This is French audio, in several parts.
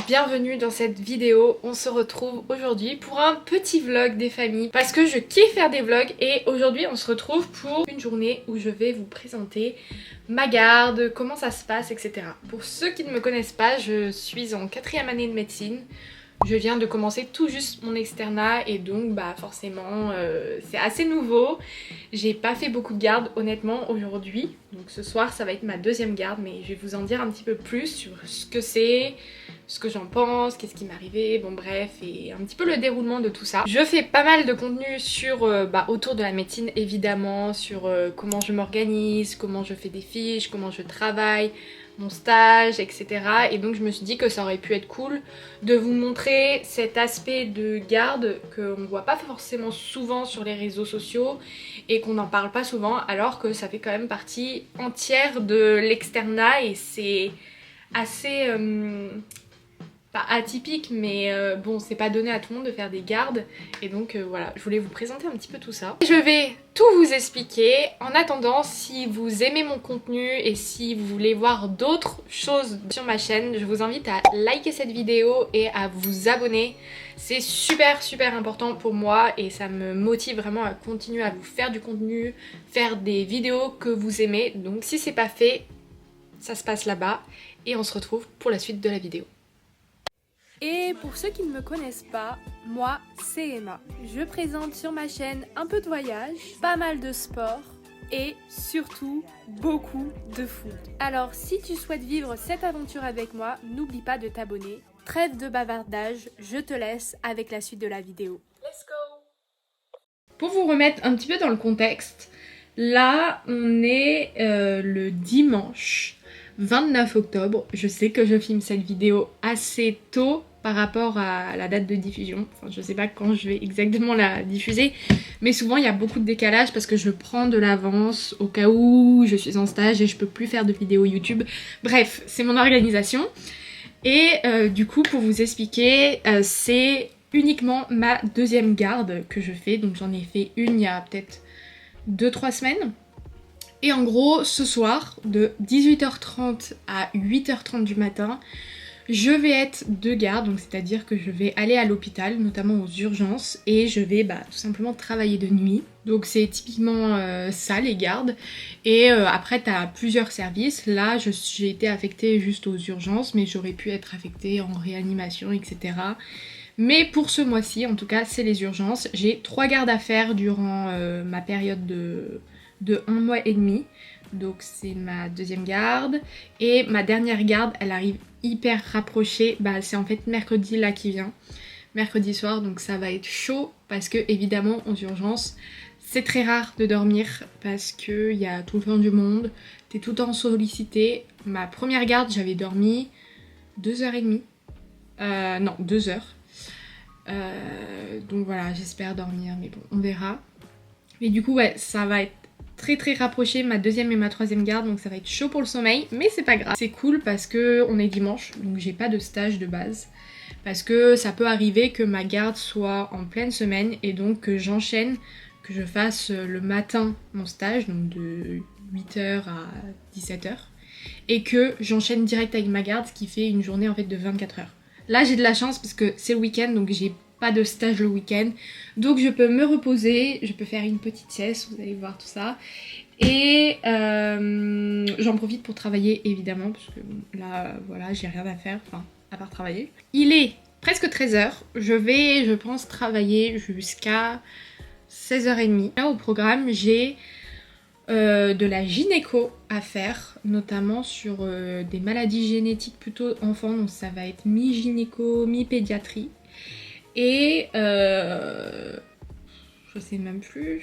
bienvenue dans cette vidéo. On se retrouve aujourd'hui pour un petit vlog des familles parce que je kiffe faire des vlogs et aujourd'hui on se retrouve pour une journée où je vais vous présenter ma garde, comment ça se passe, etc. Pour ceux qui ne me connaissent pas, je suis en 4e année de médecine. Je viens de commencer tout juste mon externat et donc bah forcément c'est assez nouveau. J'ai pas fait beaucoup de garde honnêtement aujourd'hui. Donc ce soir ça va être ma 2e garde, mais je vais vous en dire un petit peu plus sur ce que c'est, ce que j'en pense, qu'est-ce qui m'est arrivé, bon bref, et un petit peu le déroulement de tout ça. Je fais pas mal de contenu sur autour de la médecine évidemment, sur comment je m'organise, comment je fais des fiches, comment je travaille, mon stage, etc. Et donc je me suis dit que ça aurait pu être cool de vous montrer cet aspect de garde qu'on ne voit pas forcément souvent sur les réseaux sociaux et qu'on n'en parle pas souvent alors que ça fait quand même partie entière de l'externat et c'est assez... pas atypique mais bon c'est pas donné à tout le monde de faire des gardes et donc voilà je voulais vous présenter un petit peu tout ça. Je vais tout vous expliquer. En attendant, si vous aimez mon contenu et si vous voulez voir d'autres choses sur ma chaîne, je vous invite à liker cette vidéo et à vous abonner. C'est super important pour moi et ça me motive vraiment à continuer à vous faire du contenu, faire des vidéos que vous aimez. Donc si c'est pas fait, ça se passe là-bas et on se retrouve pour la suite de la vidéo. Et pour ceux qui ne me connaissent pas, moi c'est Emma. Je présente sur ma chaîne un peu de voyage, pas mal de sport et surtout beaucoup de food. Alors si tu souhaites vivre cette aventure avec moi, n'oublie pas de t'abonner. Trêve de bavardage, je te laisse avec la suite de la vidéo. Let's go! Pour vous remettre un petit peu dans le contexte, là on est le dimanche 29 octobre. Je sais que je filme cette vidéo assez tôt par rapport à la date de diffusion. Enfin, je sais pas quand je vais exactement la diffuser, mais souvent il y a beaucoup de décalage parce que je prends de l'avance au cas où je suis en stage et je peux plus faire de vidéos YouTube. Bref, c'est mon organisation. Et du coup, pour vous expliquer, c'est uniquement ma 2e garde que je fais. Donc j'en ai fait une il y a peut-être 2-3 semaines. Et en gros, ce soir, de 18h30 à 8h30 du matin, je vais être de garde, donc c'est-à-dire que je vais aller à l'hôpital, notamment aux urgences, et je vais tout simplement travailler de nuit. Donc c'est typiquement ça les gardes. Et après t'as plusieurs services. Là j'ai été affectée juste aux urgences, mais j'aurais pu être affectée en réanimation, etc. Mais pour ce mois-ci, en tout cas, c'est les urgences. J'ai 3 gardes à faire durant ma période de 1 mois et demi. Donc c'est ma 2e garde. Et ma dernière garde, elle arrive hyper rapprochée. C'est en fait mercredi là qui vient. Mercredi soir, donc ça va être chaud. Parce que évidemment, aux urgences, c'est très rare de dormir. Parce qu'il y a tout le temps du monde. T'es tout le temps sollicité. Ma première garde, j'avais dormi 2h30. Non, 2 heures. Donc voilà, j'espère dormir, mais bon, on verra. Mais du coup, ouais, ça va être très rapproché, ma 2e et ma 3e garde, donc ça va être chaud pour le sommeil, mais c'est pas grave. C'est cool parce que on est dimanche, donc j'ai pas de stage de base. Parce que ça peut arriver que ma garde soit en pleine semaine et donc que j'enchaîne, que je fasse le matin mon stage, donc de 8h à 17h, et que j'enchaîne direct avec ma garde, ce qui fait une journée en fait de 24 heures. Là j'ai de la chance parce que c'est le week-end, donc j'ai pas de stage le week-end, donc je peux me reposer, je peux faire une petite sieste, vous allez voir tout ça, et j'en profite pour travailler évidemment, parce que là voilà j'ai rien à faire, enfin à part travailler. Il est presque 13h, je vais je pense travailler jusqu'à 16h30. Là au programme j'ai de la gynéco à faire, notamment sur des maladies génétiques plutôt enfants, donc ça va être mi-gynéco, mi-pédiatrie. Et je sais même plus,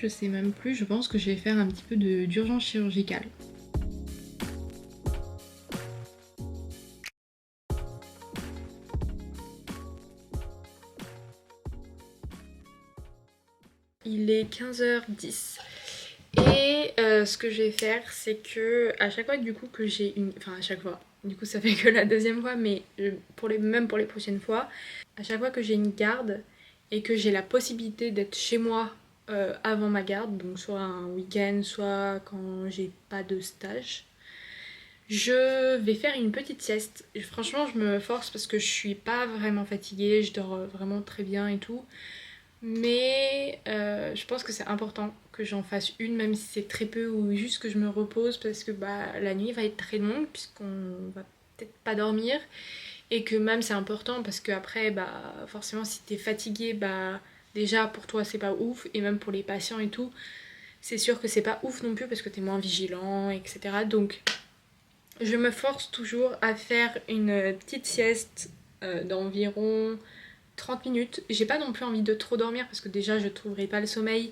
je pense que je vais faire un petit peu d'urgence chirurgicale. Il est 15h10. Et ce que je vais faire, c'est que à chaque fois du coup que j'ai une... Enfin à chaque fois, du coup ça fait que la 2e fois, mais même pour les prochaines fois, à chaque fois que j'ai une garde et que j'ai la possibilité d'être chez moi avant ma garde, donc soit un week-end, soit quand j'ai pas de stage, Je vais faire une petite sieste. Franchement, je me force parce que je suis pas vraiment fatiguée, je dors vraiment très bien et tout. Mais je pense que c'est important que j'en fasse une, même si c'est très peu ou juste que je me repose parce que bah, la nuit va être très longue puisqu'on va peut-être pas dormir. Et que même c'est important parce que après, bah, forcément, si t'es fatigué, bah, déjà pour toi c'est pas ouf. Et même pour les patients et tout, c'est sûr que c'est pas ouf non plus parce que t'es moins vigilant, etc. Donc je me force toujours à faire une petite sieste d'environ 30 minutes. J'ai pas non plus envie de trop dormir parce que déjà je trouverai pas le sommeil.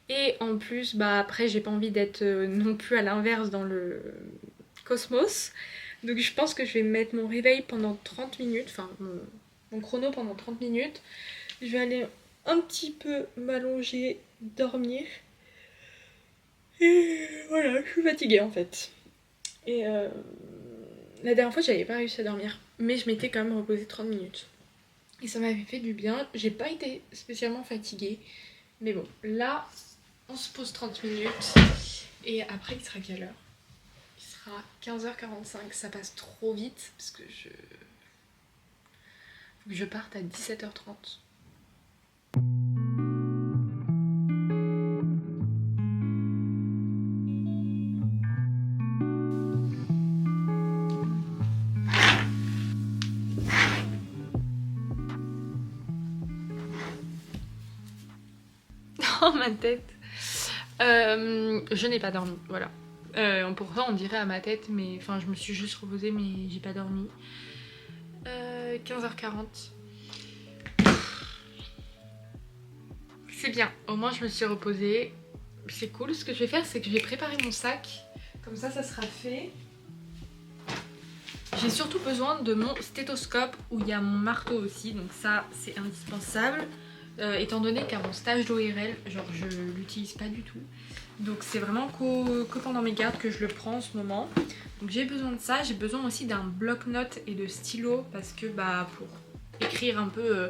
Et en plus, bah après j'ai pas envie d'être non plus à l'inverse dans le cosmos. Donc je pense que je vais mettre mon réveil pendant 30 minutes, enfin mon chrono pendant 30 minutes. Je vais aller un petit peu m'allonger, dormir. Et voilà, je suis fatiguée en fait. Et la dernière fois, j'avais pas réussi à dormir, mais je m'étais quand même reposée 30 minutes. Et ça m'avait fait du bien. J'ai pas été spécialement fatiguée. Mais bon, là, on se pose 30 minutes. Et après, il sera quelle heure? Il sera 15h45. Ça passe trop vite parce que faut que je parte à 17h30. Oh ma tête. Je n'ai pas dormi, voilà. Pourtant on dirait à ma tête, mais enfin je me suis juste reposée, mais j'ai pas dormi. 15h40. C'est bien, au moins je me suis reposée. C'est cool. Ce que je vais faire, c'est que je vais préparer mon sac. Comme ça sera fait. J'ai surtout besoin de mon stéthoscope où il y a mon marteau aussi, donc ça c'est indispensable. Étant donné qu'à mon stage d'ORL, genre je l'utilise pas du tout. Donc c'est vraiment que pendant mes gardes que je le prends en ce moment. Donc j'ai besoin de ça, j'ai besoin aussi d'un bloc-notes et de stylo parce que bah pour écrire un peu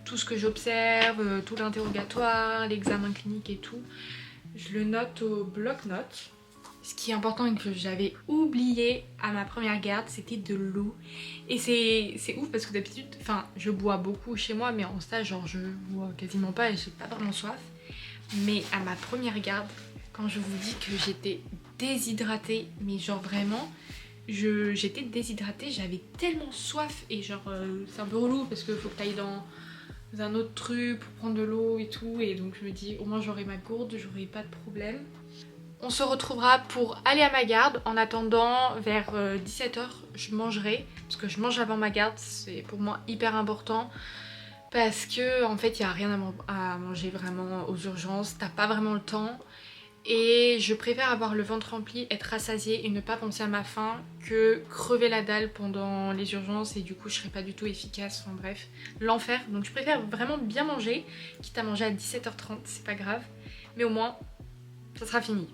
tout ce que j'observe, tout l'interrogatoire, l'examen clinique et tout, je le note au bloc-notes. Ce qui est important et que j'avais oublié à ma première garde, c'était de l'eau. Et c'est ouf parce que d'habitude, enfin, je bois beaucoup chez moi, mais en stage, genre, je bois quasiment pas et j'ai pas vraiment soif. Mais à ma première garde, quand je vous dis que j'étais déshydratée, mais genre vraiment, j'étais déshydratée, j'avais tellement soif et genre, c'est un peu relou parce qu'il faut que tu ailles dans un autre truc pour prendre de l'eau et tout. Et donc je me dis, au moins j'aurai ma gourde, j'aurai pas de problème. On se retrouvera pour aller à ma garde. En attendant, vers 17h, je mangerai. Parce que je mange avant ma garde, c'est pour moi hyper important. Parce que en fait, il n'y a rien à manger vraiment aux urgences. T'as pas vraiment le temps. Et je préfère avoir le ventre rempli, être rassasiée et ne pas penser à ma faim que crever la dalle pendant les urgences et du coup je serai pas du tout efficace, enfin bref, l'enfer. Donc je préfère vraiment bien manger, quitte à manger à 17h30, c'est pas grave, mais au moins ça sera fini.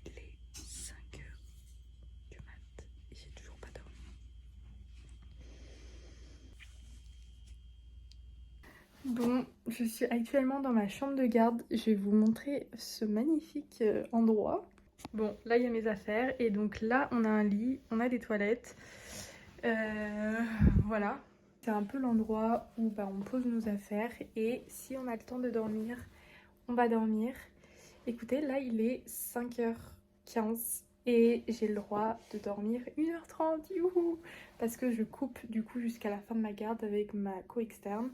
Il est 5h du mat et j'ai toujours pas dormi. Bon, je suis actuellement dans ma chambre de garde. Je vais vous montrer ce magnifique endroit. Bon, là il y a mes affaires et donc là on a un lit, on a des toilettes. Voilà. C'est un peu l'endroit où bah, on pose nos affaires et si on a le temps de dormir, on va dormir. Écoutez, là il est 5h15 et j'ai le droit de dormir 1h30, youhou, parce que je coupe du coup jusqu'à la fin de ma garde avec ma co-externe.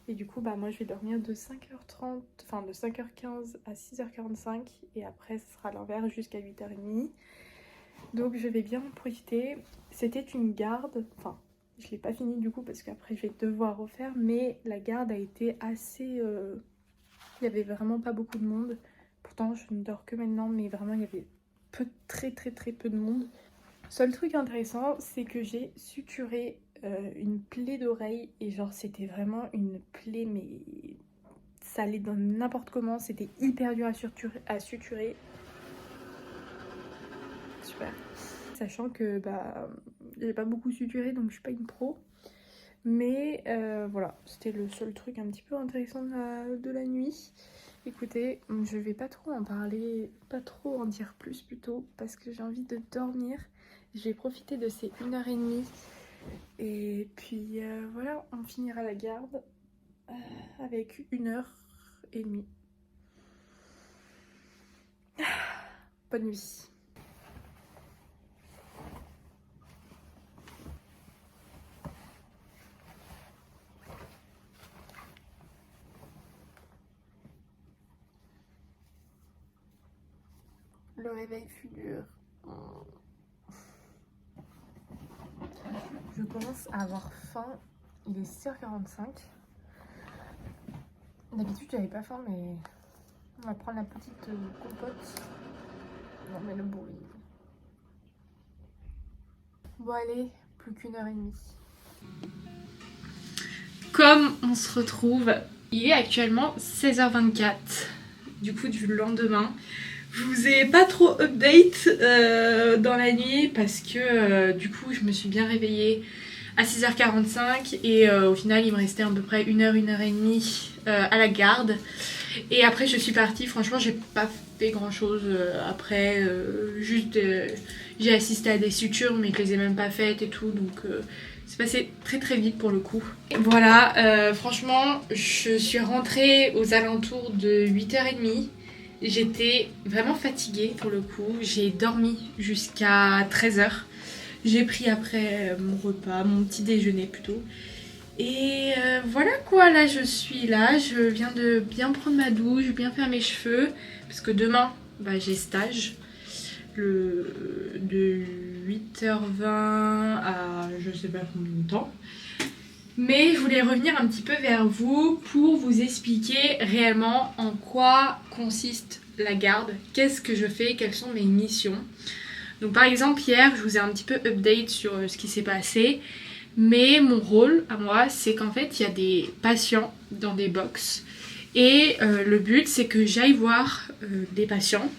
Et du coup, bah moi je vais dormir de 5h30, enfin de 5h15 à 6h45 et après ce sera l'envers jusqu'à 8h30. Donc je vais bien en profiter. C'était une garde, enfin je l'ai pas fini du coup parce qu'après je vais devoir refaire, mais la garde a été assez... Il y avait vraiment pas beaucoup de monde. Pourtant je ne dors que maintenant, mais vraiment il y avait très peu de monde. Seul truc intéressant, c'est que j'ai suturé une plaie d'oreille et genre c'était vraiment une plaie, mais ça allait dans n'importe comment, c'était hyper dur à suturer. Super. sachant que bah j'ai pas beaucoup suturé donc je suis pas une pro. Mais voilà, c'était le seul truc un petit peu intéressant de la nuit. Écoutez, je vais pas trop en parler, pas trop en dire plus plutôt, parce que j'ai envie de dormir. Je vais profiter de ces 1h30. Et puis voilà, on finira la garde avec 1h30. Bonne nuit. Le réveil fut dur. Je commence à avoir faim. Il est 6h45. D'habitude, j'avais pas faim, mais on va prendre la petite compote. Non, mais le bruit. Bon, allez, plus qu'1h30. Comme on se retrouve, il est actuellement 16h24. Du coup, du lendemain. Je vous ai pas trop update dans la nuit parce que du coup je me suis bien réveillée à 6h45 et au final il me restait à peu près 1h30 à la garde. Et après je suis partie, franchement j'ai pas fait grand chose après, juste j'ai assisté à des sutures mais je les ai même pas faites et tout, donc c'est passé très très vite pour le coup. Voilà, franchement je suis rentrée aux alentours de 8h30. J'étais vraiment fatiguée pour le coup, j'ai dormi jusqu'à 13h. J'ai pris après mon repas, mon petit déjeuner plutôt. Et voilà quoi, là je suis là, je viens de bien prendre ma douche, bien faire mes cheveux. Parce que demain, bah, j'ai stage de 8h20 à je sais pas combien de temps. Mais je voulais revenir un petit peu vers vous pour vous expliquer réellement en quoi consiste la garde, qu'est-ce que je fais, quelles sont mes missions. Donc par exemple hier je vous ai un petit peu update sur ce qui s'est passé, mais mon rôle à moi c'est qu'en fait il y a des patients dans des box et le but c'est que j'aille voir des patients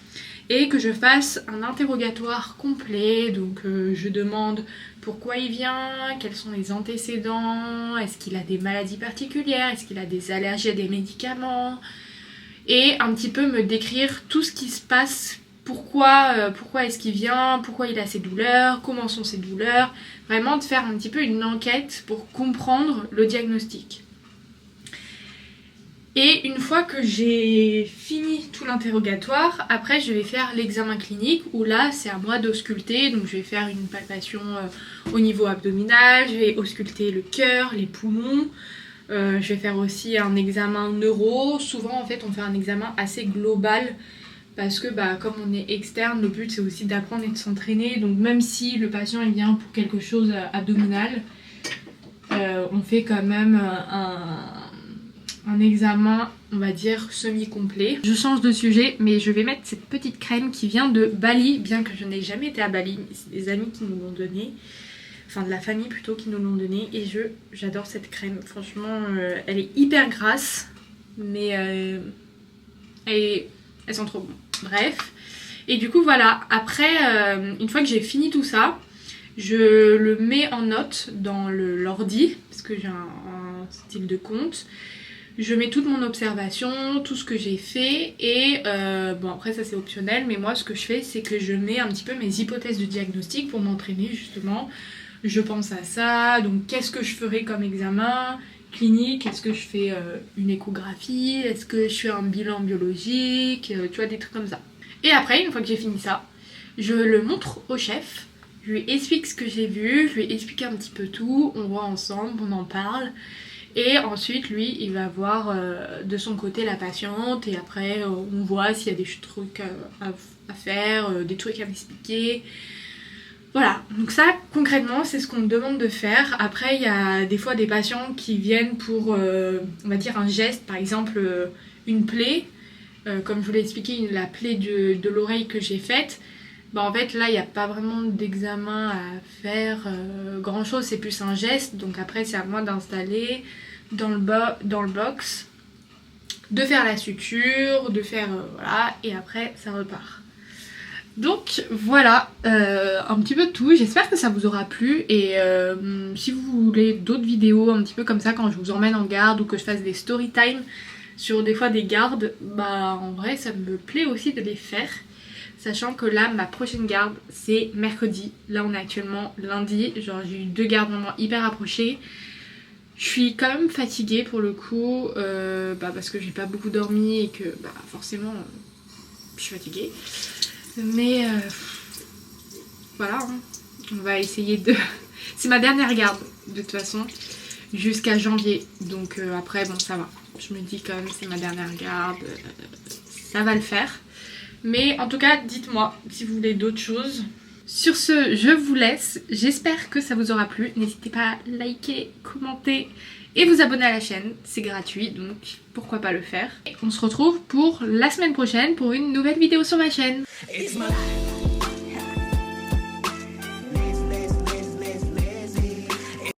et que je fasse un interrogatoire complet. Donc je demande pourquoi il vient, quels sont les antécédents, est-ce qu'il a des maladies particulières, est-ce qu'il a des allergies à des médicaments, et un petit peu me décrire tout ce qui se passe, pourquoi est-ce qu'il vient, pourquoi il a ses douleurs, comment sont ses douleurs, vraiment de faire un petit peu une enquête pour comprendre le diagnostic. Et une fois que j'ai fini tout l'interrogatoire, après je vais faire l'examen clinique où là c'est à moi d'ausculter. Donc je vais faire une palpation au niveau abdominal, je vais ausculter le cœur, les poumons. Je vais faire aussi un examen neuro. Souvent en fait on fait un examen assez global parce que bah, comme on est externe, le but c'est aussi d'apprendre et de s'entraîner. Donc même si le patient il vient pour quelque chose abdominal, on fait quand même un examen, on va dire, semi-complet. Je change de sujet, mais je vais mettre cette petite crème qui vient de Bali, bien que je n'ai jamais été à Bali, mais c'est des amis qui nous l'ont donnée. Enfin de la famille plutôt qui nous l'ont donnée. Et j'adore cette crème, franchement elle est hyper grasse, mais elle sent trop bon. Bref, et du coup voilà, après une fois que j'ai fini tout ça, je le mets en note dans l'ordi, parce que j'ai un style de compte. Je mets toute mon observation, tout ce que j'ai fait et bon après ça c'est optionnel, mais moi ce que je fais c'est que je mets un petit peu mes hypothèses de diagnostic pour m'entraîner justement. Je pense à ça, donc qu'est-ce que je ferai comme examen clinique, est-ce que je fais une échographie, est-ce que je fais un bilan biologique, tu vois, des trucs comme ça. Et après une fois que j'ai fini ça, je le montre au chef, je lui explique ce que j'ai vu, je lui explique un petit peu tout, on voit ensemble, on en parle. Et ensuite lui il va voir de son côté la patiente et après on voit s'il y a des trucs à faire, des trucs à m'expliquer. Voilà, donc ça concrètement c'est ce qu'on me demande de faire. Après il y a des fois des patients qui viennent pour on va dire un geste, par exemple une plaie, comme je vous l'ai expliqué, la plaie de l'oreille que j'ai faite. Bah en fait là il n'y a pas vraiment d'examen à faire grand chose, c'est plus un geste, donc après c'est à moi d'installer dans le box, de faire la suture, de faire voilà, et après ça repart. Donc voilà, un petit peu de tout, j'espère que ça vous aura plu et si vous voulez d'autres vidéos un petit peu comme ça quand je vous emmène en garde ou que je fasse des story time sur des fois des gardes, bah en vrai ça me plaît aussi de les faire. Sachant que là ma prochaine garde c'est mercredi, là on est actuellement lundi, genre j'ai eu 2 gardes vraiment hyper approchées. Je suis quand même fatiguée pour le coup, parce que j'ai pas beaucoup dormi et que forcément je suis fatiguée. Mais voilà, hein. On va essayer de... C'est ma dernière garde de toute façon, jusqu'à janvier. Donc après bon ça va. Je me dis quand même c'est ma dernière garde, ça va le faire. Mais en tout cas dites-moi si vous voulez d'autres choses. Sur ce, je vous laisse. J'espère que ça vous aura plu. N'hésitez pas à liker, commenter et vous abonner à la chaîne. C'est gratuit, donc pourquoi pas le faire. Et on se retrouve pour la semaine prochaine pour une nouvelle vidéo sur ma chaîne.